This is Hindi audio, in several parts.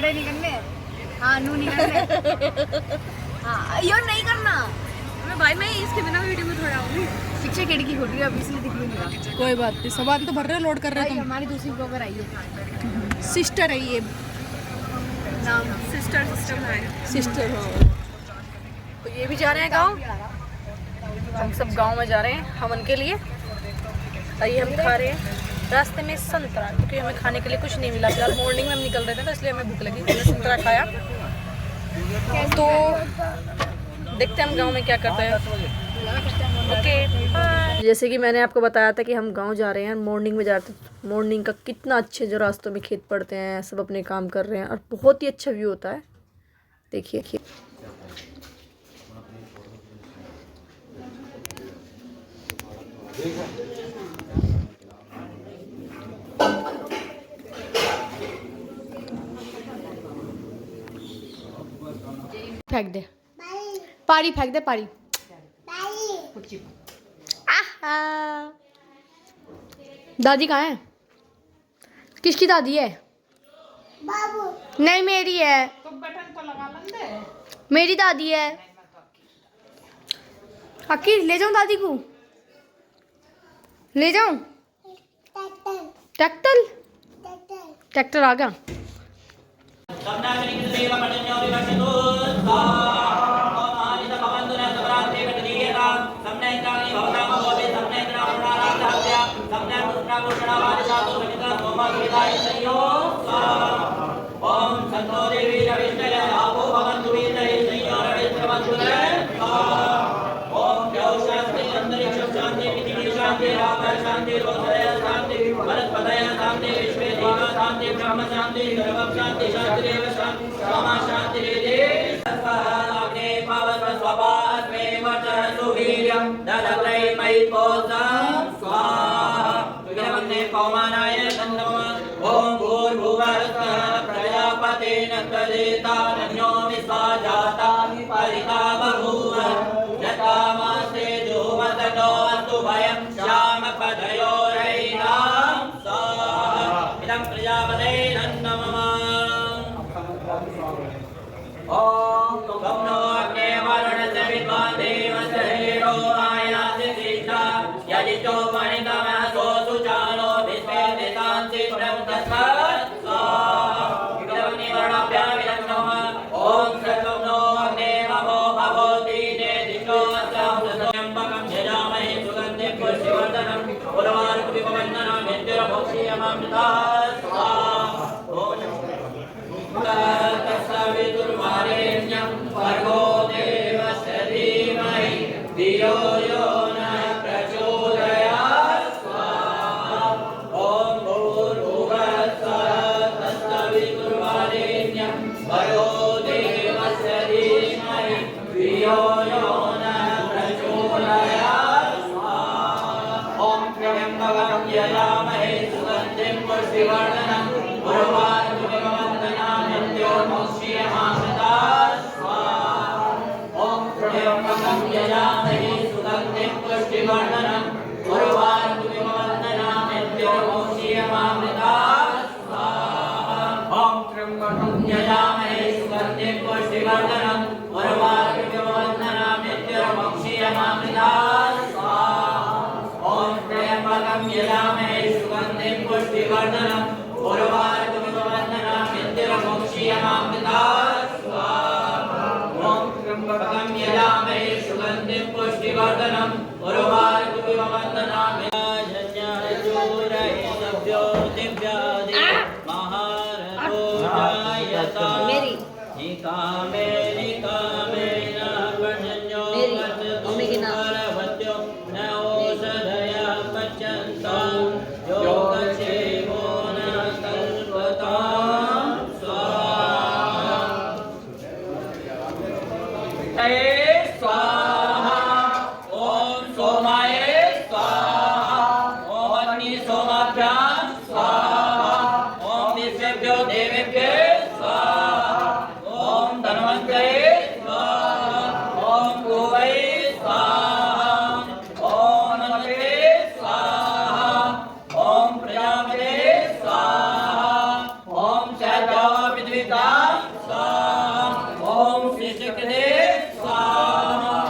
खड़े नहीं करने। हाँ नू नहीं करने। हाँ यो नहीं करना। मैं भाई मैं इसके बिना वीडियो में थोड़ा आऊंगी। पीछे खिड़की खुल रही है अभी इसलिए दिख नहीं रहा। कोई बात नहीं, सामान तो भर रहे लोड कर रहे भाई तुम। हमारी दूसरी ब्लॉगर आई है। सिस्टर है ये, नाम सिस्टर है। सिस्टर हो। तो ये भी जा रहे हैं गाँव, हम सब गांव में जा रहे हैं हवन के लिए। ये हम खा रहे हैं रास्ते में संतरा, क्योंकि हमें खाने के लिए कुछ नहीं मिला। फिलहाल मॉर्निंग में हम निकल रहे थे तो इसलिए हमें भूख लगी, हमने संतरा खाया। तो देखते हैं हम गांव में क्या करते हैं। ओके, जैसे कि मैंने आपको बताया था कि हम गांव जा रहे हैं, मॉर्निंग में जाते हैं। मॉर्निंग का कितना अच्छे जो रास्तों में खेत पड़ते हैं, सब अपने काम कर रहे हैं और बहुत ही अच्छा व्यू होता है। देखिए फेंक दे पारी, फेंक दे पारी। आहा। दादी कहाँ है? किसकी दादी है? बाबू नहीं मेरी है। तो बटन तो लगा लेंगे। मेरी दादी है। अक्की ले जाऊं दादी को? ले जाऊं? ट्रैक्टर ट्रैक्टर आ गया। ओम भूर्भुवस्सः प्रजापतेन तदेतान्यो विश्वाजाता परिता बभूव यथामासे जुवतनो अस्तु भयं श्यामपदयोरैनां स्वाहा इदं प्रजापते नमः। ओम गं नो अग्ने वरुणस्य विद्वान् देवस्य हेरो आयाति सीता यदितो मणितमः सोऽसु चानो विश्वे दिशान्ति ब्रह्मतस्मात् स्वाहा इदं निवर्णाभ्यां इदं नमः। ओम सर्वं नो अग्ने ममो भवति नेदितो अस्यां यजामहे सुगन्धिं पुष्टिवर्धनम् उर्वारुकविपवन्दनं विद्युरभोक्ष्यमामृतात् स्वाहा। तत्सवितुर्वरेण्यं भर्गो देवस्य धीमहि धियो यो नः प्रचोदयात् स्वाहा। ॐ भूर्भुवस्सः तत्सवितुर्वरेण्यं भर्गो देवस्य धीमहि धियो यो नः प्रचोदयात् स्वाहा। ॐ त्र्यम्बकं यजामहे सुगन्धिं पुष्टिवर्धनम् उर्वारुकविपवन्दनानि मोक्ष्यमामृतात् स्वाहा। ॐ त्र्यम्बकं यजामहे सुगन्धिं पुष्टिवर्धनम् उर्वारुकविपवन्दनानि मोक्ष्यमामृतात् स्वाहा। ॐ त्र्यम्बकं यजामहे सुगन्धिं पुष्टिवर्धनम् उर्वारुकविपवन्दनानि मोक्ष्यमामृतात् स्वाहा। ॐ त्र्यम्बकं यजामहे सुगन्धिं पुष्टिवर्धनम् उर्वारुकविपवन्दनानि मोक्ष्यमामृतात् स्वाहा। ॐ त्र्यम्बकं यजामहे सुगन्धिं पुष्टिवर्धनम् उर्वारुकविपवन्दनानि जन्याजूरैस्तभ्यो दिव्यादि महारथो जायता निकामे निकामेन पर्जन्यो वर्धतो न ओषधया पच्यन्तां योगक्षेमो न कल्पतां स्वाहा। स्वाहा। ओम सोमाय स्वाहा। ओम अग्नि सोमाभ्यां स्वाहा। ओम विश्वेभ्यो देवेभ्यो स्वाहा। ओम धन्वन्तरे स्वाहा। दे स्वाहा।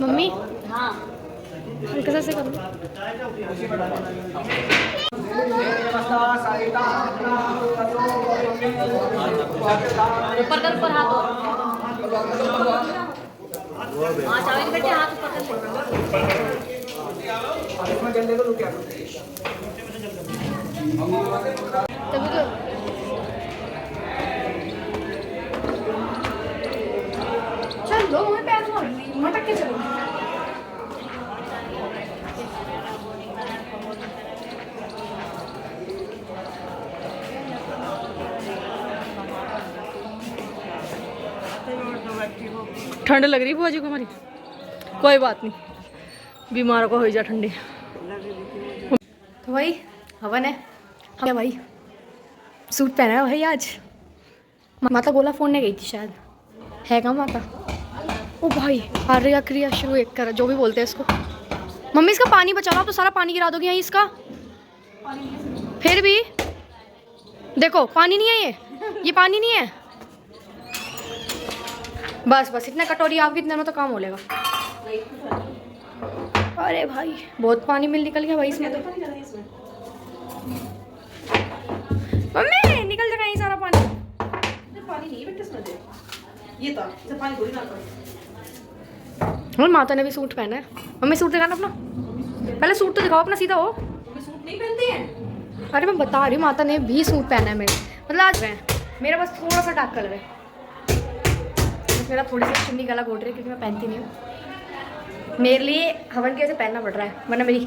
मम्मी हाँ हल्का सा करो। ऊपर कर, ऊपर हाथ हो। हाँ चावल बेटे हाथ ऊपर कर। तभी तो चल दो मैं पैर मार मटक के चलो। ठंड लग रही बुआ जी को हमारी। कोई बात नहीं, बीमारों को हो जा ठंडी। तो भाई हवन है क्या भाई? सूट पहना है भाई आज। माता गोला फोड़ने गई थी शायद, है क्या माता? ओ भाई आर्या क्रिया शुरू एक कर, जो भी बोलते हैं इसको। मम्मी इसका पानी बचा लो, आप तो सारा पानी गिरा दोगे यहीं इसका। फिर भी देखो पानी नहीं है, ये पानी नहीं है। बस बस इतना कटोरी आपकी, इतने में तो काम हो लेगा। अरे भाई बहुत पानी मिल निकल गया भाई इसमें तो। मम्मी निकल जाएगा ये सारा पानी। पानी नहीं है इसमें तो, ये था इसे पानी थोड़ी ना करो। और माता ने भी सूट पहना है। मम्मी सूट दिखाना अपना, पहले सूट तो दिखाओ अपना सीधा हो। सूट नहीं पहनती है? अरे मैं बता रही हूँ माता ने भी सूट पहना है मेरे, मतलब आज मेरा बस थोड़ा सा डार्क कलर है। मेरा थोड़ी सी चुन्नी गला घोट रही है क्योंकि मैं पहनती नहीं हूँ। मेरे लिए हवन के वैसे पहनना पड़ रहा है, वरना मेरी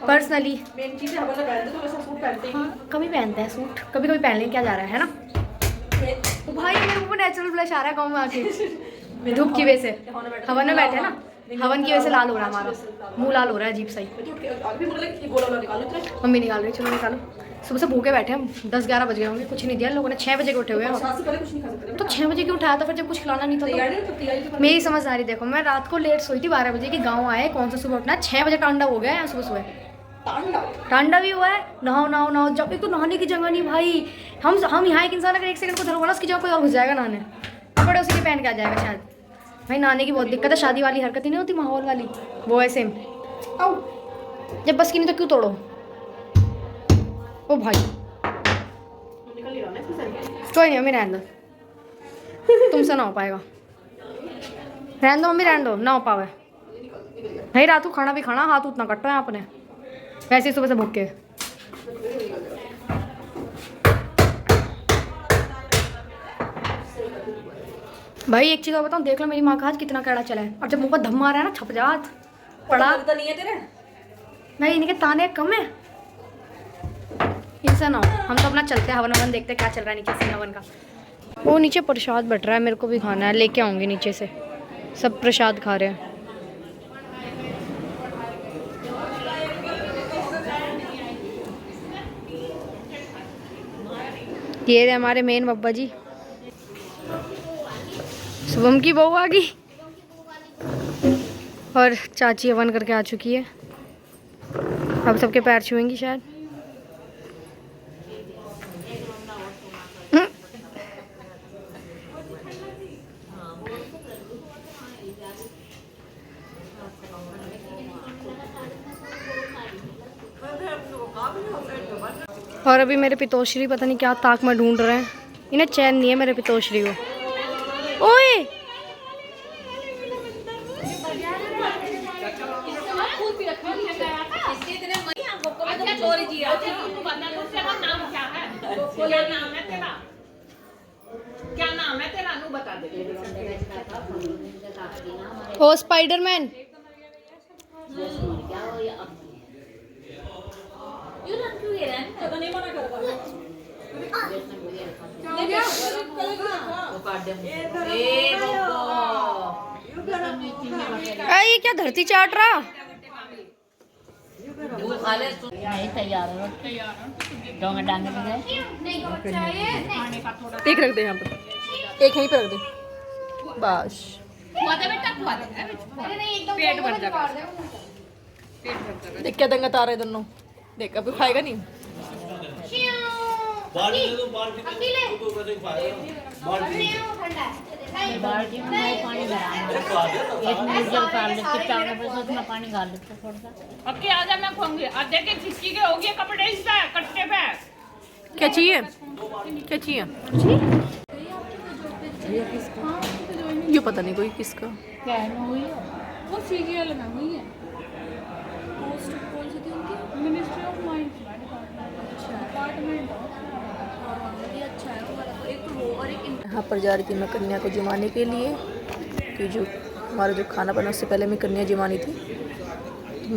पर्सनली मेन चीज़ हवन में पहनते तो वैसे सूट पहनते हैं। हाँ कभी पहनते हैं सूट, कभी कभी पहन लें, क्या जा रहा है ना। तो भाई मेरे को नेचुरल ब्लश आ रहा है गाँव में आके धूप की वजह से। हवन में बैठे ना, हवन की वजह से लाल हो रहा है हमारा मुँह, लाल हो रहा है अजीब सा ही। मम्मी निकाल रही, चलो निकालो। सुबह से भूखे बैठे हम, 10-11 बज गए होंगे, कुछ नहीं दिया लोगों ने। 6 बजे के उठे हुए हैं। तो 6 बजे क्यों उठाया था फिर जब कुछ खिलाना नहीं था तो? मेरी समझदारी देखो, मैं रात को लेट सोई थी 12 बजे कि गाँव आए, कौन सा सुबह उठना है। 6 बजे तांडव हो गया है सुबह सुबह। तांडव भी हुआ है, नहाओ नहाओ नहाओ। जब एक तो नहाने की जगह नहीं भाई, हम यहाँ एक इंसान अगर 1 सेकंड को धरोगा ना उसकी जगह कोई और घुस जाएगा नहाने, कपड़े उसी के पहन के आ जाएगा शायद। भाई नहाने की बहुत दिक्कत है, शादी वाली हरकत ही नहीं होती माहौल वाली, वो है सेम। आओ जब बस की नहीं तो क्यों तोड़ो। ओ भाई कोई नहीं मम्मी रहने दो, तुमसे ना हो पाएगा। रहने दो मम्मी, रहने दो, ना हो पावे भाई। रात को खाना भी खाना, हाथ उतना कटो है आपने, वैसे ही सुबह से भूखे। भाई एक चीज़ और बताऊँ, देख लो मेरी माँ का हाथ कितना कड़ा चला है। और जब मुँह पर धम मारा है ना, छप जात पड़ा तो नहीं है तेरे भाई। इनके ताने कम है, इनसे ना हो। हम तो अपना चलते हैं, हवन हवन देखते हैं क्या चल रहा है नीचे से हवन का। वो नीचे प्रसाद बट रहा है, मेरे को भी खाना है, लेके आऊँगी नीचे से। सब प्रसाद खा रहे हैं। ये हमारे मेन बब्बा जी, शुभम की बहू आ गई और चाची हवन करके आ चुकी है। अब सबके पैर छुएंगी शायद। और अभी मेरे पितोश्री पता नहीं क्या ताक में ढूंढ रहे हैं, इन्हें चैन नहीं है मेरे पितोश्री को। ओए क्या नाम है तेरा? नु बता दे। ओ स्पाइडरमैन। ये क्या धरती चाट रहा? एक रख दे यहाँ पर, एक यहीं पे रख दे बस। पेट भर जाएगा। देख क्या दंगा तार है दोनों। देख अभी खाएगा नहीं। बाल्टी में मैं पानी भरा एक मिनट जल कर लेते चावल पर उसमें पानी डाल लेते थोड़ा सा। अब क्या आजा मैं खाऊंगी अब देखे खिसकी के हो गए कपड़े इस पे कट्टे पे। क्या चाहिए, क्या चाहिए? ये पता नहीं कोई किसका क्या है हुई है वो सीरियल में हुई है। पोस्ट कौन सी थी उनकी? Ministry of mind department. अच्छा है वो वाला। तो एक वो और एक यहाँ पर जा रही थी मैं कन्या को जमाने के लिए, कि जो हमारा जो खाना बना उससे पहले मैं कन्या जमानी थी।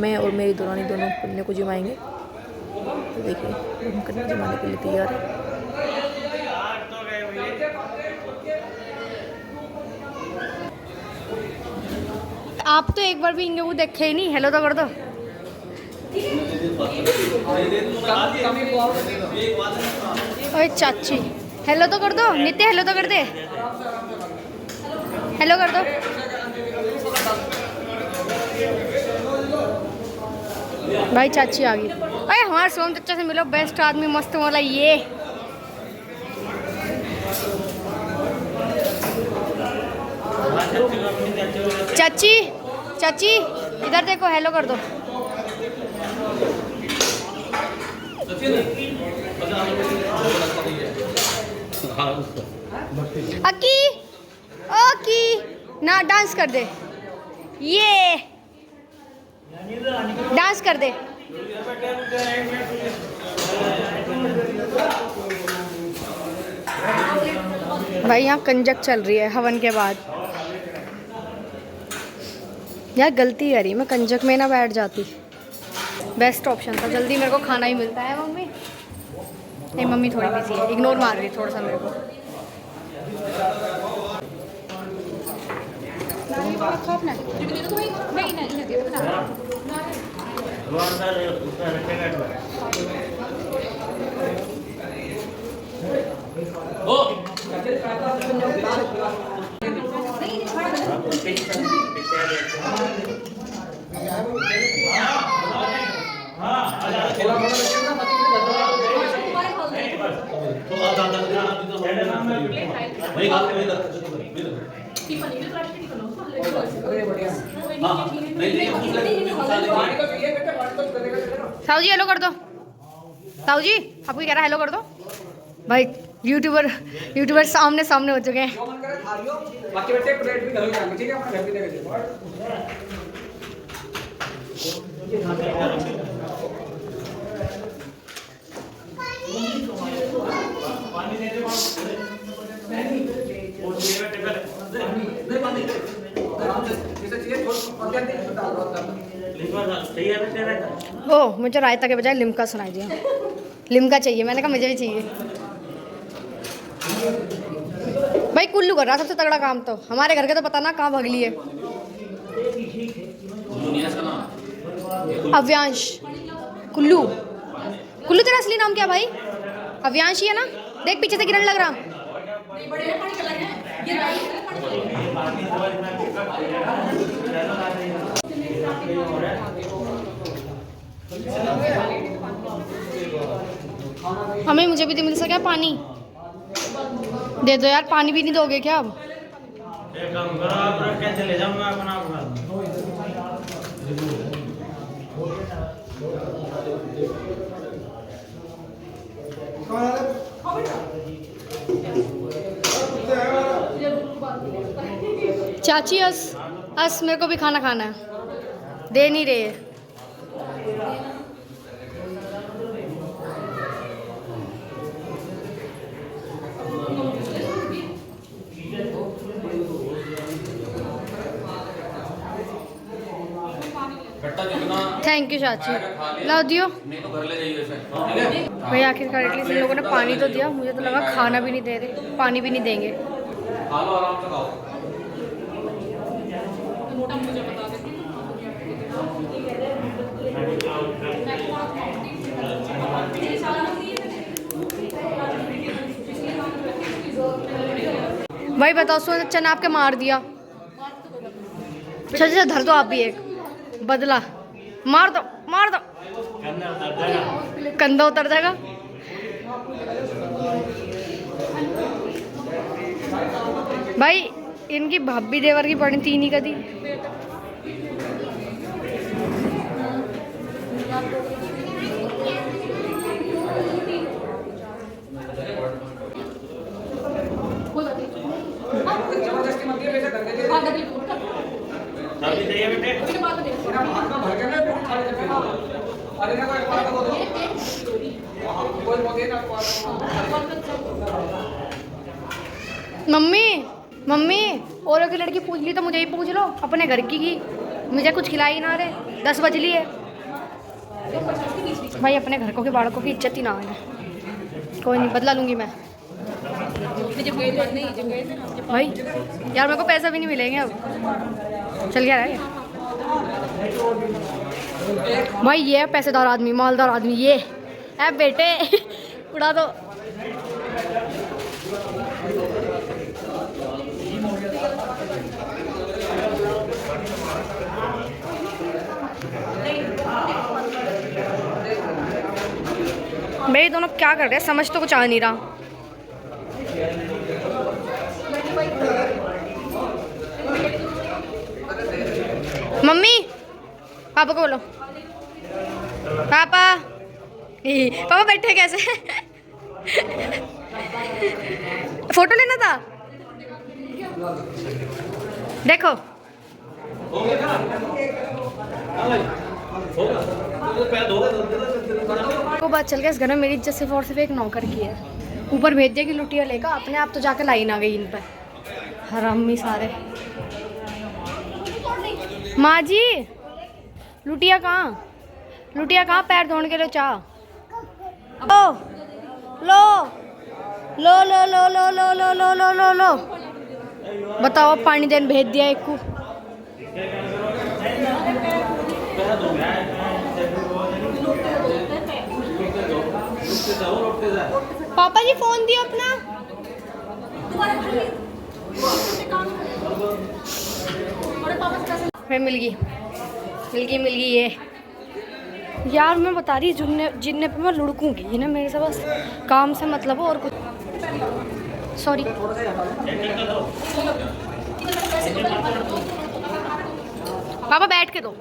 मैं और मेरी दुरानी दोनों कन्या को जमाएंगे। तो देखिए हम कन्या जमाने के लिए तैयार हैं। आप तो एक बार भी इंगे वो देखे ही नहीं। हेलो तो कर दो। ओए चाची हेलो तो कर दो। नित्य हेलो तो कर दे। हेलो कर दो। भाई चाची आ गई। अरे हमारे सोम चाचा से मिलो, बेस्ट आदमी, मस्त वाला ये। चाची चाची इधर देखो, हेलो कर दो। अकी ओकी ना डांस कर दे, ये डांस कर दे। भाई यहाँ कंजक चल रही है हवन के बाद। यार गलती करी, मैं कंजक में ना बैठ जाती। बेस्ट ऑप्शन था, जल्दी मेरे को खाना ही मिलता है। मम्मी नहीं, मम्मी थोड़ी बिजी है, इग्नोर मार रही थोड़ा सा मेरे को। साहू जी हेलो कर दो। साहू जी आपको कह रहा हेलो कर दो। भाई यूट्यूबर सामने सामने हो चुके हैं। ओ मुझे रायता के बजाय लिम्का सुनाई दिया। लिम्का चाहिए, मैंने कहा मुझे भी चाहिए। भाई कुल्लू कर रहा सबसे तगड़ा काम तो। हमारे घर के तो पता ना कहाँ भगली है। अव्यांश कुल्लू। कुल्लू तेरा असली नाम क्या भाई? अव्यांश ही है ना? देख पीछे से किरण लग रहा। हमें मुझे भी तो मिल सका पानी। दे दो यार, पानी भी नहीं दोगे क्या अब? चाची अस मेरे को भी खाना खाना है, दे नहीं रहे। थैंक यू चाची, ला दियो भाई। आखिरकार एटलीस्ट इन लोगों ने पानी तो दिया। मुझे तो लगा खाना भी नहीं दे रहे, पानी भी नहीं देंगे। भाई बताओ, सोच अच्छा ने आपके मार दिया। अच्छा धर दो आप भी एक बदला। मार दो मार दो, कंधा उतर जाएगा। भाई इनकी भाभी देवर की पड़ी 3 ही कदी। मम्मी मम्मी औरों की लड़की पूछ ली तो मुझे ही पूछ लो, अपने घर की मुझे कुछ खिला ही ना रहे। 10 बज ली है भाई, अपने घर को के बालकों की इज्जत ही ना है। कोई नहीं, बदला लूंगी मैं भाई। यार मेरे को पैसा भी नहीं मिलेंगे अब, चल गया है भाई। ये पैसेदार आदमी, मालदार आदमी, ये है बेटे उड़ा दो। भाई दोनों क्या कर रहे हैं, समझ तो कुछ आ नहीं रहा। मम्मी पापा को बोलो, पापा पापा बैठे कैसे फोटो लेना था देखो। को बात चल गया, इस घर में मेरी इज्जत सिर्फ और सिर्फ एक नौकर की है। ऊपर भेज देगी लुटिया लेकर, अपने आप तो जाकर लाइन आ गई इन पर, हरामी सारे। माँ जी लुटिया कहाँ, लुटिया कहाँ, पैर धोने के लिए चाह लो लो लो लो लो लो लो लो लो लो लो लो। बताओ पानी देन भेज दिया एक को। पापा जी फोन दियो अपना। फिर मिल गई ये। यार मैं बता रही जिनने पे मैं लुढ़कूंगी ना, मेरे से बस काम से मतलब हो और कुछ। सॉरी पापा बैठ के दो।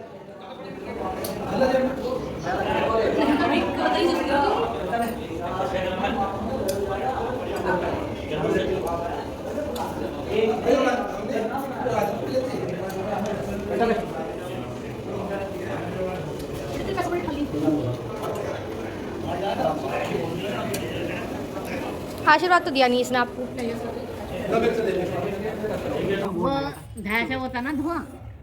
आशीर्वाद तो दिया नहीं इसने आपको। वो भैंस होता ना धुआं,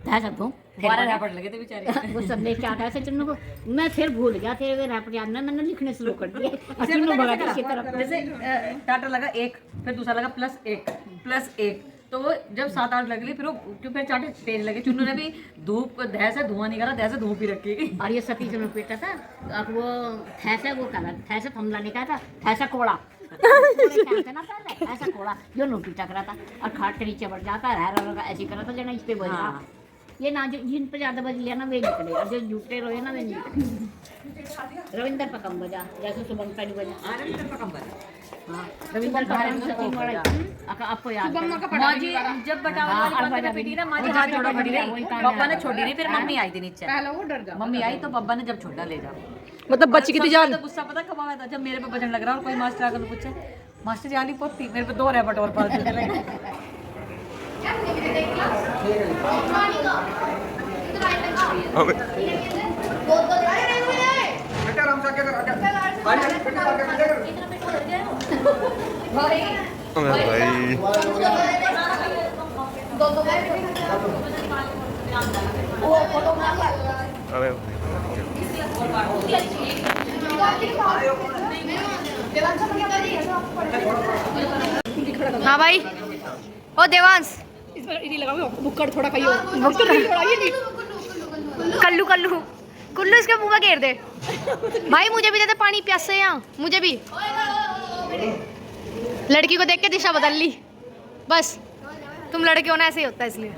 भैंस धो रैपट लगे थे बेचारे। वो सब लेके आता है चुन्नू को। मैं फिर भूल गया, फिर रैपट याद में मैंने लिखने शुरू कर दिया। चुन्नू भगा के इसकी तरफ जैसे टाटा लगा 1, फिर दूसरा लगा +1 तो वो जब 7-8 लग ली, फिर वो क्यों फिर चाटे तेज लगे। चुन्नू ने भी धूप धै से धुआं निकाला, धै से धूप ही रखी। और ये सती चुन्नू पीटा था। अब वो थैसे वो करा, थैसे थमला निकाला था, थैसा कोड़ा ना पहले ऐसा कोड़ा जो नोटी टकरा था और खाट के नीचे बढ़ जाता है, ऐसी करा था जना इस पे बजा। ये ना जो जिन पे ज्यादा बज लिया ना वे निकले, और जो झूठे रोए ना वे निकले। रविंदर का कम बजा, जैसे सुबह का नहीं बजा। रविंदर का कम बजा। हाँ रविंदर का हम सती मोड़ा आपको याद है। माँ जी जब बटावा वाली बात पे पीटी ना, माँ जी हाथ जोड़ा खड़ी रही। पापा ने छोड़ी नहीं, फिर मम्मी आई थी नीचे। पहले वो डर जा, मम्मी आई तो पापा ने जब छोड़ा ले जा, मतलब बच गई थी जान। गुस्सा पता कब आया था, जब मेरे पे बजन लग रहा और कोई मास्टर आकर पूछे, मास्टर जी आली पोती मेरे पे 2 रैपट और पाल देने लगे। हाँ भाई ओ देवांश बुक्कड़ थोड़ा खाइयो। कल्लू कल्लू कुल्लू इसके मुंह में घेर दे भाई। मुझे भी दे दे पानी, प्यासे यहाँ मुझे भी। लड़की को देख के दिशा बदल ली बस। तुम लड़के हो ना, ऐसे ही होता है इसलिए।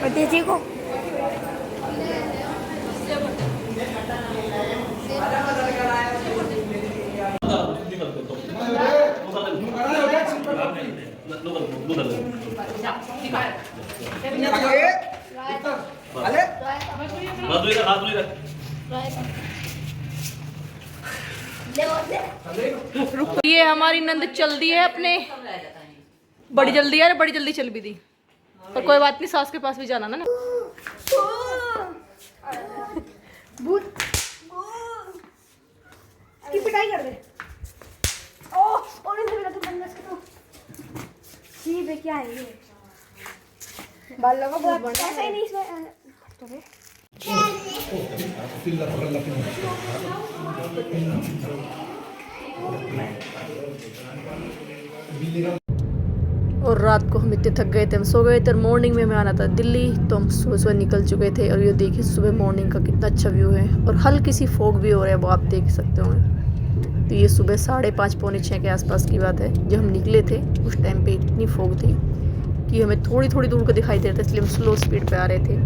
और तेजी को ये हमारी नंद चल दी है अपने बड़ी जल्दी यार, बड़ी जल्दी चल भी दी। पर कोई बात नहीं, सास के पास भी जाना ना। की पिटाई कर दे। ओह और इधर लगा बंद इसको तो ठीक है। क्या है ये बालों का बहुत बड़ा ऐसा ही नहीं इसमें तो और रात को हम इतने थक गए थे, हम सो गए थे। और मॉर्निंग में हमें आना था दिल्ली, तो हम सुबह सुबह निकल चुके थे। और ये देखिए सुबह मॉर्निंग का कितना अच्छा व्यू है, और हल्की सी फॉग भी हो रहा है, वो आप देख सकते हो। तो ये सुबह 5:30 पौने 6 के आसपास की बात है। जब हम निकले थे उस टाइम पे इतनी फॉग थी कि हमें थोड़ी थोड़ी दूर को दिखाई दे रहा था, इसलिए हम स्लो स्पीड पे आ रहे थे।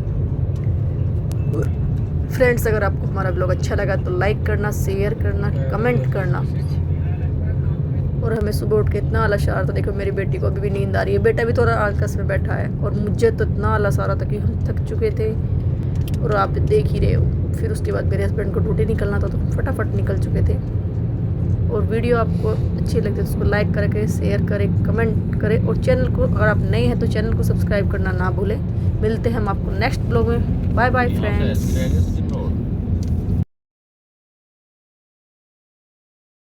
फ्रेंड्स, अगर आपको हमारा ब्लॉग अच्छा लगा तो लाइक करना, शेयर करना, कमेंट करना। और हमें सुबह उठ के इतना आलस आ रहा था, देखो मेरी बेटी को अभी भी नींद आ रही है, बेटा भी थोड़ा आलस में बैठा है, और मुझे तो इतना आलस आ रहा था कि हम थक चुके थे। और आप देख ही रहे हो, फिर उसके बाद मेरे हस्बैंड को ड्यूटी निकलना था, तो हम फटाफट निकल चुके थे। और वीडियो आपको अच्छी लगती है तो उसको लाइक करके शेयर करें, कमेंट करें, और चैनल को अगर आप नए हैं तो चैनल को सब्सक्राइब करना ना भूलें। मिलते हैं हम आपको नेक्स्ट ब्लॉग में। Bye bye friends.